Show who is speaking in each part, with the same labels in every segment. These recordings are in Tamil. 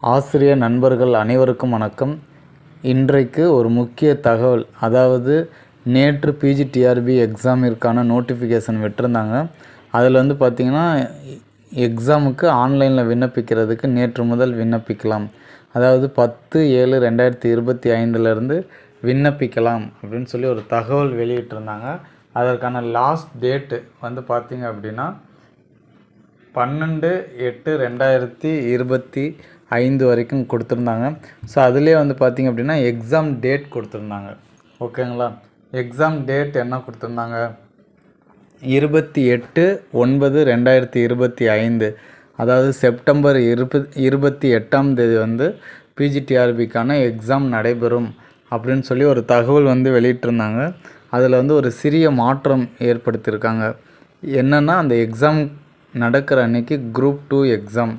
Speaker 1: ஆசிரியர் நண்பர்கள் அனைவருக்கும் வணக்கம். இன்றைக்கு ஒரு முக்கிய தகவல், அதாவது நேற்று பிஜிடிஆர்பி எக்ஸாமிற்கான நோட்டிஃபிகேஷன் விட்டிருந்தாங்க. அதில் பார்த்திங்கன்னா எக்ஸாமுக்கு ஆன்லைனில் விண்ணப்பிக்கிறதுக்கு நேற்று முதல் விண்ணப்பிக்கலாம். அதாவது 10/7/2025 விண்ணப்பிக்கலாம் அப்படின்னு சொல்லி ஒரு தகவல் வெளியிட்டிருந்தாங்க. அதற்கான லாஸ்ட் டேட்டு பார்த்திங்க அப்படின்னா 12/8/2025 வரைக்கும் கொடுத்துருந்தாங்க. ஸோ அதிலே பார்த்திங்க அப்படின்னா எக்ஸாம் டேட் கொடுத்துருந்தாங்க. ஓகேங்களா? எக்ஸாம் டேட் என்ன கொடுத்துருந்தாங்க? 28/9/2025, அதாவது செப்டம்பர் 28ஆம் தேதி பிஜிடிஆர்பிக்கான எக்ஸாம் நடைபெறும் அப்படின்னு சொல்லி ஒரு தகவல் வெளியிட்டிருந்தாங்க. அதில் ஒரு சிறிய மாற்றம் ஏற்படுத்தியிருக்காங்க. என்னென்னா, அந்த எக்ஸாம் நடக்கிற அன்றைக்கி குரூப் 2 எக்ஸாம்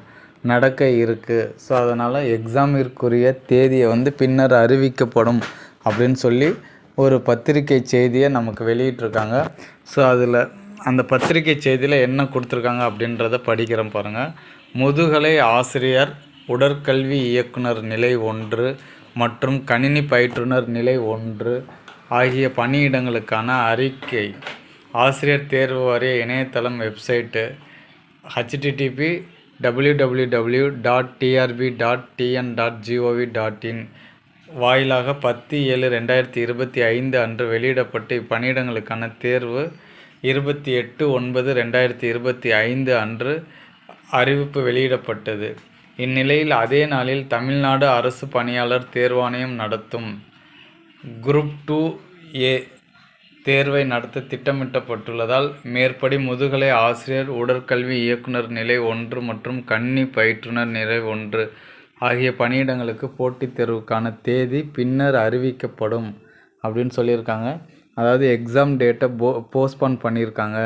Speaker 1: நடக்க இருக்குது. ஸோ அதனால் எக்ஸாமிற்குரிய தேதியை பின்னர் அறிவிக்கப்படும் அப்படின்னு சொல்லி ஒரு பத்திரிகை செய்தியை நமக்கு வெளியிட்டிருக்காங்க. ஸோ அதில் அந்த பத்திரிகை செய்தியில் என்ன கொடுத்துருக்காங்க அப்படின்றத படிக்கிறேன் பாருங்கள். முதுகலை ஆசிரியர், உடற்கல்வி இயக்குனர் நிலை 1 மற்றும் கணினி பயிற்றுனர் நிலை 1 ஆகிய பணியிடங்களுக்கான அறிக்கை ஆசிரியர் தேர்வு வாரிய இணையதளம் வெப்சைட்டு http://www.trb.tn.gov.in வாயிலாக 10/7/2025 அன்று வெளியிடப்பட்ட இப்பணியிடங்களுக்கான தேர்வு 28/9/2025 அன்று அறிவிப்பு வெளியிடப்பட்டது. இந்நிலையில் அதே நாளில் தமிழ்நாடு அரசு பணியாளர் தேர்வாணையம் நடத்தும் குரூப் 2A தேர்வை நடத்த திட்டமிட்டப்பட்டுள்ளதால் மேற்படி முதுகலை ஆசிரியர், உடற்கல்வி இயக்குனர் நிலை 1 மற்றும் கணினி பயிற்றுனர் நிலை 1 ஆகிய பணியிடங்களுக்கு போட்டித் தேர்வுக்கான தேதி பின்னர் அறிவிக்கப்படும் அப்படின்னு சொல்லியிருக்காங்க. அதாவது எக்ஸாம் டேட்டை போஸ்ட்போன் பண்ணியிருக்காங்க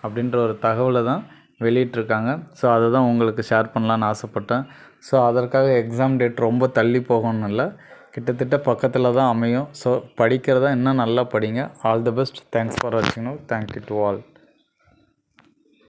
Speaker 1: அப்படின்ற ஒரு தகவலை தான் வெளியிட்டிருக்காங்க. ஸோ அதை தான் உங்களுக்கு ஷேர் பண்ணலான்னு ஆசைப்பட்டேன். ஸோ அதற்காக எக்ஸாம் டேட் ரொம்ப தள்ளி போகணும்னு இல்லை, கிட்டத்தட்ட பக்கத்தில் தான் அமையும். ஸோ படிக்கிறதா இன்னும் நல்லா படிங்க. All the best. Thanks for வாட்சிங். Thank you to all.